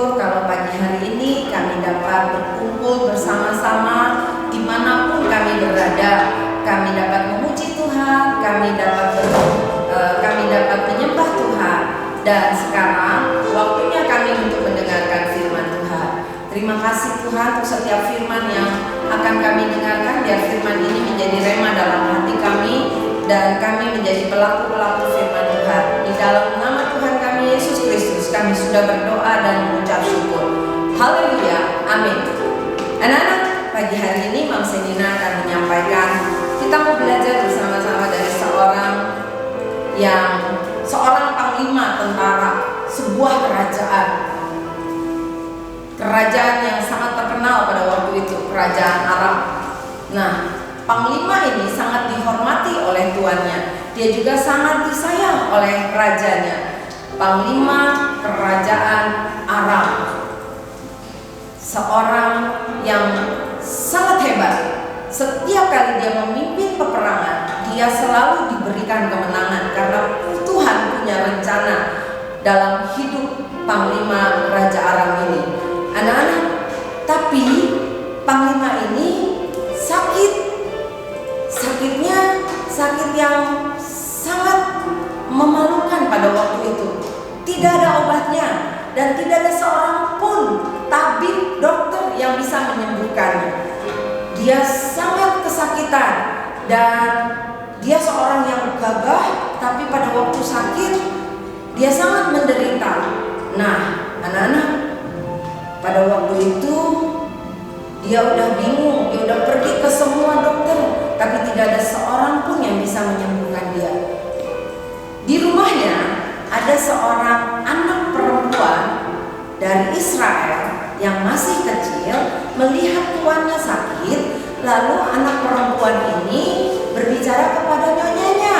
bersyukur kalau pagi hari ini kami dapat berkumpul bersama-sama dimanapun kami berada. Kami dapat memuji Tuhan, kami dapat menyembah Tuhan. Dan sekarang waktunya kami untuk mendengarkan firman Tuhan. Terima kasih Tuhan untuk setiap firman yang akan kami dengarkan. Biar firman ini menjadi rema dalam hati kami dan kami menjadi pelaku-pelaku firman Tuhan. Di dalam nama Tuhan kami Yesus Kristus kami sudah berdoa dan mengucap syukur. Haleluya, amin. Anak-anak, pagi hari ini Mam Senina akan menyampaikan, kita mau belajar bersama-sama dari seorang panglima tentara sebuah kerajaan yang sangat terkenal pada waktu itu, kerajaan Aram. Nah, panglima ini sangat dihormati oleh tuannya. Dia juga sangat disayang oleh rajanya. Panglima kerajaan Aram, seorang yang sangat hebat. Setiap kali dia memimpin peperangan, dia selalu diberikan kemenangan karena Tuhan punya rencana dalam hidup panglima Raja Aram ini. Anak-anak, tapi panglima ini sakitnya sakit yang sangat memalukan pada waktu itu. Tidak ada obatnya dan tidak ada seorang pun tabib, dokter yang bisa menyembuhkannya. Dia sangat kesakitan dan dia seorang yang gagah, tapi pada waktu sakit dia sangat menderita. Nah, anak-anak, pada waktu itu dia udah bingung, dia udah pergi ke semua dokter, tapi tidak ada seorang pun yang bisa menyembuhkan dia. Di rumahnya ada seorang anak perempuan dari Israel yang masih kecil, melihat tuannya sakit, lalu anak perempuan ini berbicara kepada nyonyanya,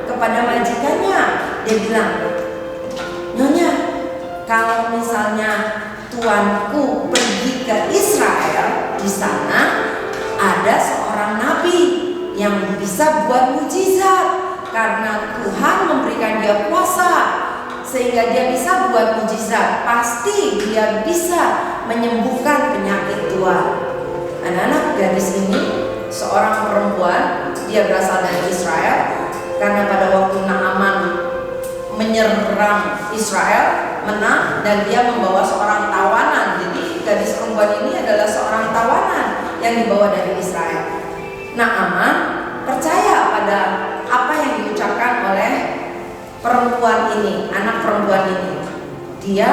kepada majikannya. Dia bilang, "Nyonya, kalau misalnya tuanku pergi ke Israel, di sana ada seorang nabi yang bisa buat mujizat karena Tuhan memberikan dia kuasa sehingga dia bisa buat mujizat. Pasti dia bisa menyembuhkan penyakit tuan." Anak-anak, gadis ini seorang perempuan, dia berasal dari Israel karena pada waktu Naaman menyerang Israel, menang, dan dia membawa seorang tawanan. Jadi gadis perempuan ini adalah seorang tawanan yang dibawa dari Israel. Naaman percaya pada apa yang diucapkan oleh perempuan ini, anak perempuan ini. Dia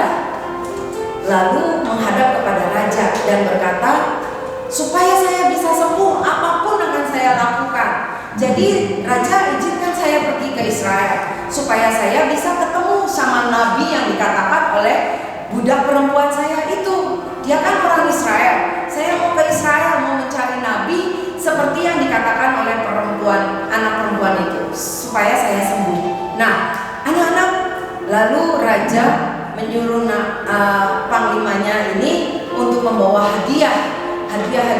lalu menghadap kepada raja dan berkata, "Supaya saya bisa sembuh, apapun akan saya lakukan. Jadi raja, izinkan saya pergi ke Israel supaya saya bisa ketemu sama nabi yang dikatakan oleh budak perempuan saya itu. Dia kan orang Israel. Saya mau ke Israel, mau mencari nabi seperti yang dikatakan oleh anak perempuan itu, supaya saya sembuh." Nah, anak-anak, lalu raja menyuruh panglimanya ini untuk membawa hadiah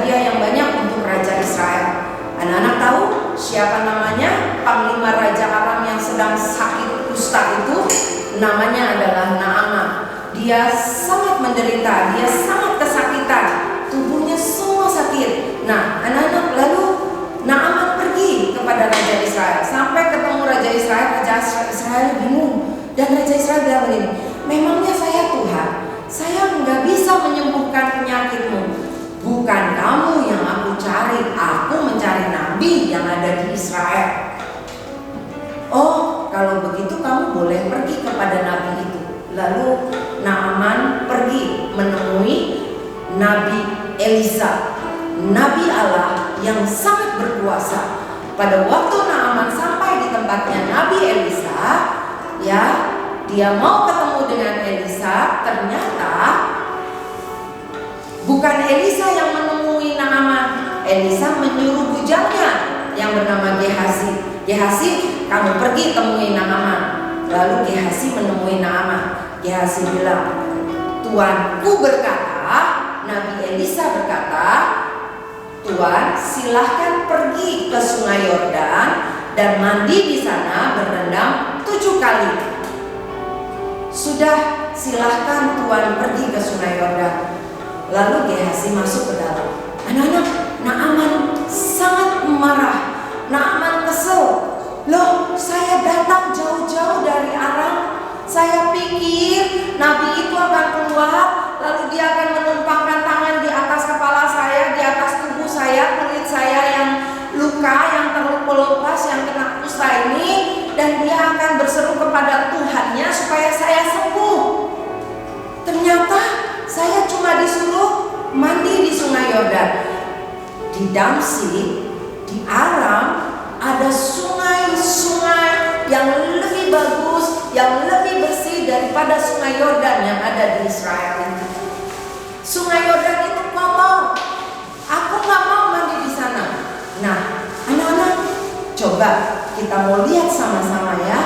yang banyak untuk Raja Israel. Anak-anak tahu siapa namanya? Panglima Raja Aram yang sedang sakit kusta itu namanya adalah Naaman. Dia sangat menderita, dia sangat kesakitan, tubuhnya semua sakit. Nah, anak-anak, lalu Naaman pergi kepada Raja Israel. Sampai ketemu Raja Israel bingung. Dan Raja Israel bilang begini, "Memangnya saya Tuhan? Saya nggak bisa menyembuhkan penyakitmu. Bukan kamu yang aku cari, aku mencari nabi yang ada di Israel." "Oh, kalau begitu kamu boleh pergi kepada nabi itu." Lalu Naaman pergi menemui Nabi Elisa, nabi Allah yang sangat berkuasa. Pada waktu Naaman sampai di tempatnya Nabi Elisa, dia mau ketemu dengan Elisa, ternyata bukan Elisa yang menemui Naaman. Elisa menyuruh bujangnya yang bernama Gehazi. "Gehazi, kamu pergi temui Naaman." Lalu Gehazi menemui Naaman. Gehazi bilang, "Tuanku berkata," Nabi Elisa berkata, "Tuan, silahkan pergi ke Sungai Yordan dan mandi di sana berendam 7 kali. Sudah silahkan Tuhan pergi ke sungai Yordan. Lalu Gehazi masuk ke dalam. Anak-anak, Naaman sangat marah. Naaman kesel. Loh, saya datang jauh-jauh dari Aram. Saya pikir Nabi itu akan keluar, lalu dia akan menumpangkan tangan di atas kepala saya, di atas tubuh saya, kulit saya yang luka, yang terluka, yang kena kusta ini, dan dia akan berseru kepada Tuhannya supaya saya sembuh. Ternyata saya cuma disuruh mandi di sungai Yordan. Di Damsyik, di Aram, ada sungai-sungai yang lebih bagus, yang lebih bersih daripada sungai Yordan yang ada di Israel ini. Sungai Yordan itu kotor. Aku gak mau mandi di sana. Nah, anak-anak, coba kita mau lihat sama-sama ya,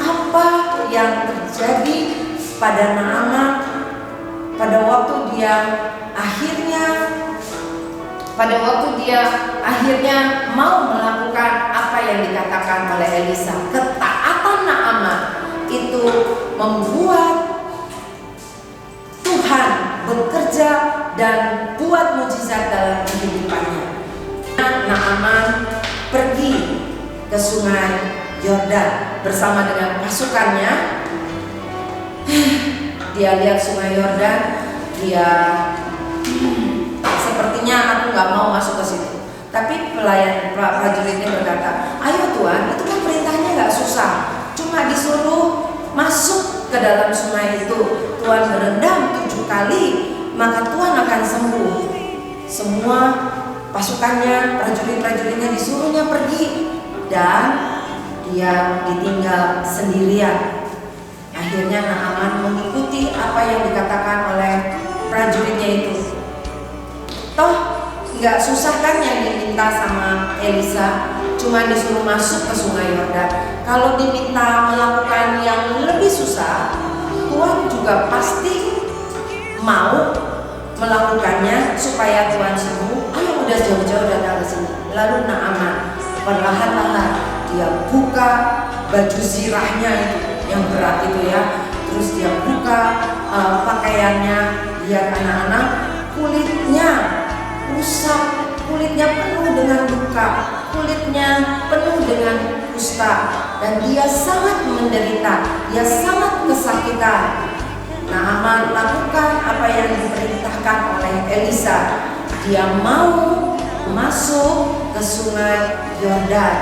apa yang terjadi pada Naaman pada waktu dia akhirnya mau melakukan apa yang dikatakan oleh Elisa. Ketaatan Naaman itu membuat Tuhan bekerja dan buat mujizat dalam kehidupannya. Naaman pergi ke sungai Yordan bersama dengan pasukannya. Dia lihat sungai Yordan, dia sepertinya aku nggak mau masuk ke situ. Tapi prajuritnya berkata, ayo Tuhan, itu kan perintahnya nggak susah, cuma disuruh masuk ke dalam sungai itu. Tuhan berendam 7 kali, maka Tuhan akan sembuh. Semua pasukannya, prajuritnya disuruhnya pergi, dan dia ditinggal sendirian. Akhirnya Naaman mengikuti apa yang dikatakan oleh prajuritnya itu. Toh nggak susah kan yang diminta sama Elisa, cuma disuruh masuk ke sungai Yordan. Kalau diminta melakukan yang lebih susah, Tuhan juga pasti mau melakukannya supaya Tuhan sembuh. Ayo udah jauh-jauh datang ke sini. Lalu Naaman perlahan-lahan dia buka baju zirahnya itu yang berat itu ya, terus dia buka pakaiannya. Lihat anak-anak, kulitnya rusak, kulitnya penuh dengan luka, kulitnya penuh dengan kusta, dan dia sangat menderita, dia sangat kesakitan. Naaman lakukan apa yang diperintahkan oleh Elisa. Dia mau masuk ke sungai Yordan,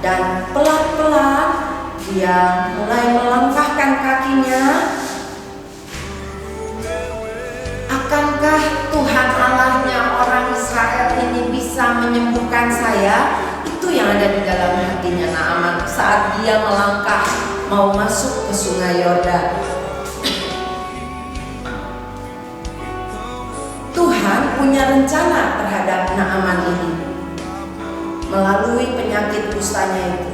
dan pelan-pelan dia mulai melangkahkan kakinya. Akankah Tuhan Allahnya orang Israel ini bisa menyembuhkan saya? Itu yang ada di dalam hatinya Naaman saat dia melangkah mau masuk ke sungai Yordan. Tuhan punya rencana terhadap Naaman ini melalui penyakit kustanya itu.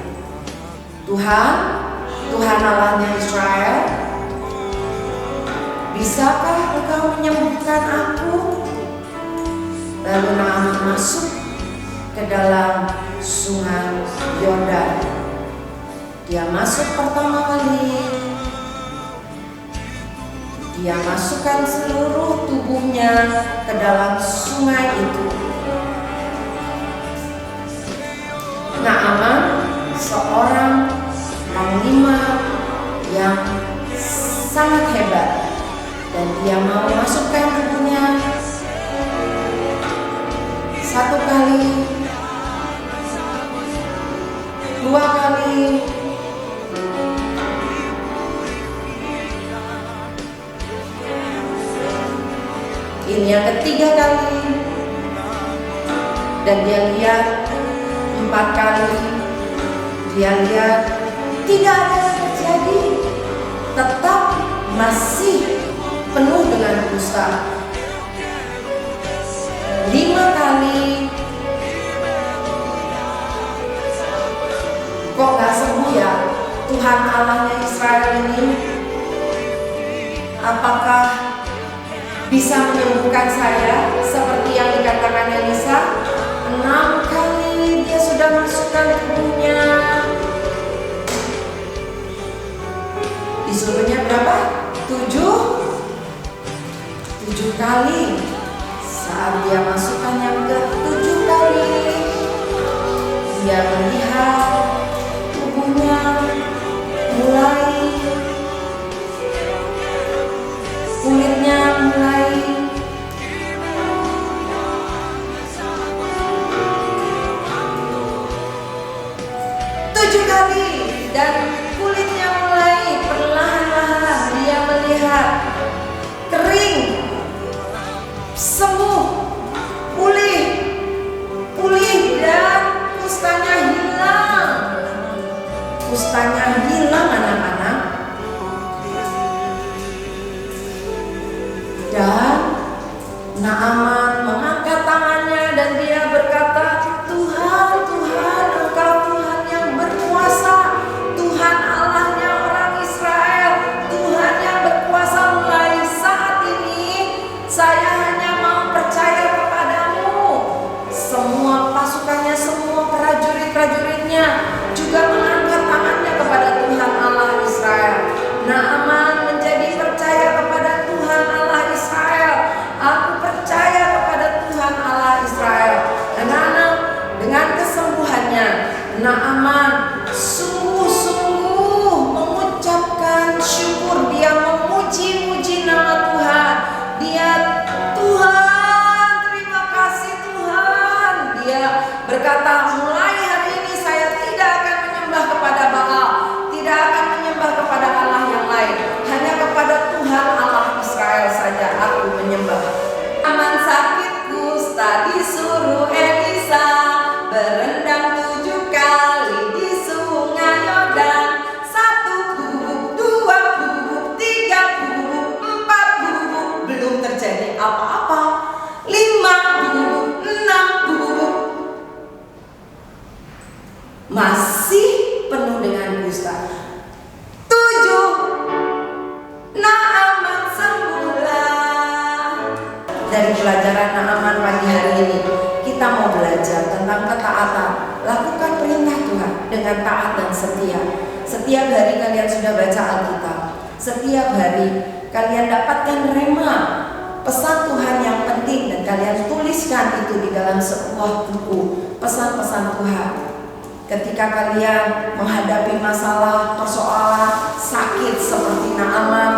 Tuhan Allahnya Israel, bisakah Engkau menyembuhkan aku? Lalu Naaman masuk ke dalam sungai Yordan. Dia masuk pertama kali, dia masukkan seluruh tubuhnya ke dalam sungai itu. Naaman seorang panglima yang sangat hebat, dan dia mau masukkan tubuhnya 1 kali, 2 kali, ini yang ketiga kali, dan dia lihat 4 kali. Dia lihat tidak ada yang terjadi, tetap masih penuh dengan kusta. 5 kali, kok gak sembuh ya Tuhan Allahnya Israel ini? Apakah bisa menyembuhkan saya seperti yang dikatakan Elisa? 6 kali dia sudah masukkan tubuhnya. Disuruhnya berapa? 7 tujuh kali. Saat dia masukkan yang ke-7 kali, dia melihat tubuhnya mulai, kulitnya mulai tujuh kali, dan kulitnya mulai perlahan-lahan dia melihat kering, sembuh, pulih, dan kustanya hilang. Kustanya hilang, anak-anak. Dan Naaman mengangkat tangannya dan dia berkata, Tuhan, Tuhan, Engkau Tuhan yang berkuasa, Tuhan Allahnya orang Israel, Tuhan yang berkuasa. Mulai saat ini saya hanya mau percaya kepadamu. Semua pasukannya, semua prajurit-prajuritnya juga mengangkat tangannya kepada Tuhan Allah Israel. Naaman menjadi percaya kepada Tuhan Allah Israel. Aku percaya kepada Tuhan Allah Israel. Anak-anak, dengan kesembuhannya, Naaman sungguh-sungguh mengucapkan syukur. Dia memuji-muji nama Tuhan. Dia, Tuhan, terima kasih Tuhan. Dia berkata, mulai hari ini saya tidak akan menyembah kepada Baal, tidak akan menyembah kepada Allah yang lain, hanya kepada Tuhan Allah Israel saja aku menyembah. Aman sakit kusta disuruh Elisa berendam 7 kali di sungai Yordan. 1 gubuk, 2 gubuk, 3 gubuk, 4 gubuk, belum terjadi apa-apa. 5 gubuk, 6 gubuk, masih penuh dengan kusta. 7, Naaman sembuhlah. Dari pelajaran Naaman pagi hari ini, kita mau belajar tentang ketaatan. Lakukan perintah Tuhan dengan taat dan setia. Setiap hari kalian sudah baca Alkitab. Setiap hari kalian dapatkan rema, pesan Tuhan yang penting, dan kalian tuliskan itu di dalam sebuah buku, pesan-pesan Tuhan. Ketika kalian menghadapi masalah, persoalan, sakit seperti Naaman,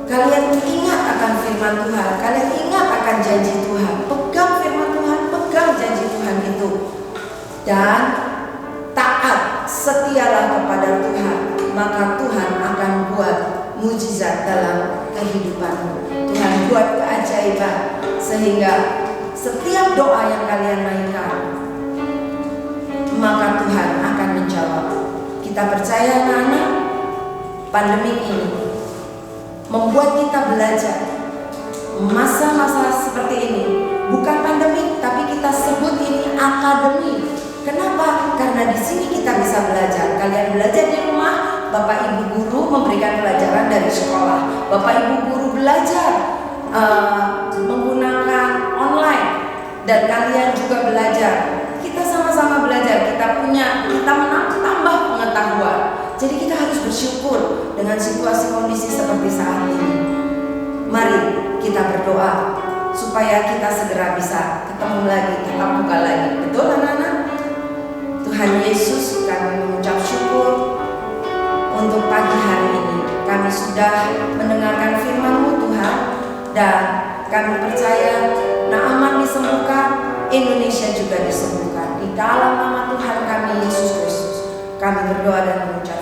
kalian ingat akan firman Tuhan, kalian ingat akan janji Tuhan. Pegang firman Tuhan, pegang janji Tuhan itu, dan taat, setialah kepada Tuhan, maka Tuhan akan buat mujizat dalam kehidupanmu. Tuhan buat keajaiban, sehingga setiap doa yang kalian naikkan, maka Tuhan akan menjawab. Kita percaya, anak-anak, pandemi ini membuat kita belajar. Masa-masa seperti ini bukan pandemi, tapi kita sebut ini akademi. Kenapa? Karena di sini kita bisa belajar. Kalian belajar di rumah, Bapak Ibu guru memberikan pelajaran dari sekolah. Bapak Ibu guru belajar menggunakan online, dan kalian juga belajar. Kita sama-sama belajar, kita menambah pengetahuan. Jadi kita harus bersyukur dengan situasi kondisi seperti saat ini. Mari kita berdoa supaya kita segera bisa ketemu lagi, tetap muka lagi. Betul, anak-anak? Tuhan Yesus, kami mengucap syukur untuk pagi hari ini. Kami sudah mendengarkan firman-Mu, Tuhan, dan kami percaya Naaman disembuhkan, Indonesia juga disembuhkan. Di dalam nama Tuhan kami Yesus Kristus, kami berdoa dan mengucap